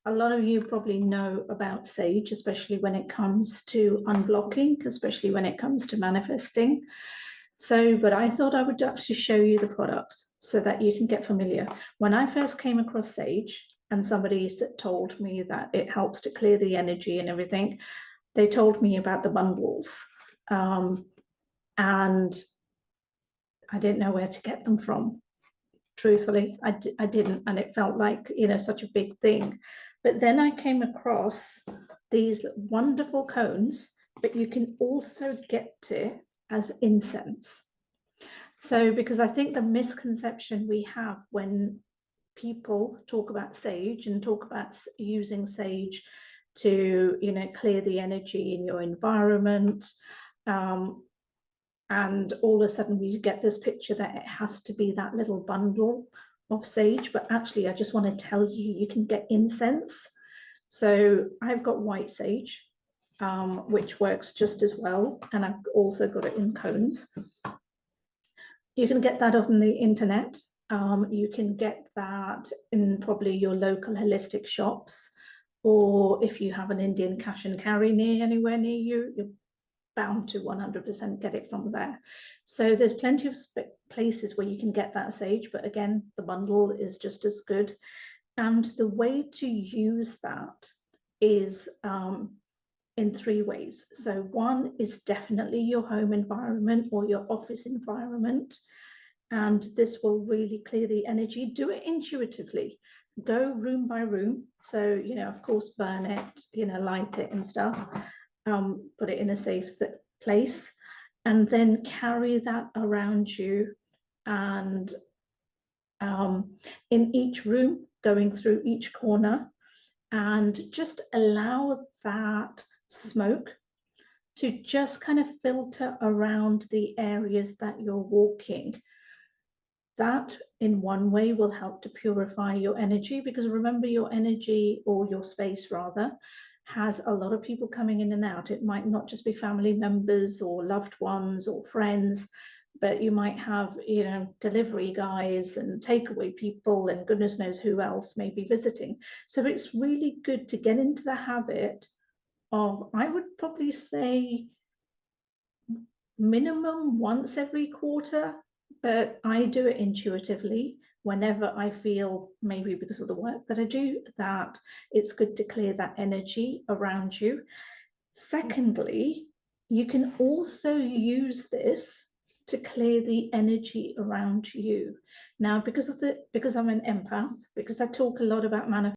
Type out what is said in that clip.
a lot of you probably know about sage, especially when it comes to unblocking, especially when it comes to manifesting. So, but I thought I would actually show you the products so that you can get familiar. When I first came across sage and somebody told me that it helps to clear the energy and everything, they told me about the bundles. And I didn't know where to get them from. Truthfully, I didn't, and it felt like, you know, such a big thing. But then I came across these wonderful cones, but you can also get it as incense. So, because I think the misconception we have when people talk about sage and talk about using sage to, you know, clear the energy in your environment, and all of a sudden we get this picture that it has to be that little bundle of sage, but actually I just want to tell you, you can get incense. So I've got white sage, which works just as well, and I've also got it in cones. You can get that on the internet. You can get that in probably your local holistic shops, or if you have an Indian cash and carry anywhere near you, you're bound to 100% get it from there. So there's plenty of places where you can get that sage, but again, the bundle is just as good. And the way to use that is in 3 ways. So one is definitely your home environment or your office environment. And this will really clear the energy. Do it intuitively. Go room by room. So, you know, of course, burn it, you know, light it and stuff. Put it in a safe place, and then carry that around you. And in each room, going through each corner, and just allow that smoke to just kind of filter around the areas that you're walking. That in one way will help to purify your energy, because remember, your energy, or your space rather, has a lot of people coming in and out. It might not just be family members or loved ones or friends, but you might have, you know, delivery guys and takeaway people and goodness knows who else may be visiting. So it's really good to get into the habit of, I would probably say, minimum once every quarter, but I do it intuitively whenever I feel, maybe because of the work that I do, that it's good to clear that energy around you. Secondly, you can also use this to clear the energy around you. Now, because I'm an empath, because I talk a lot about manifestation,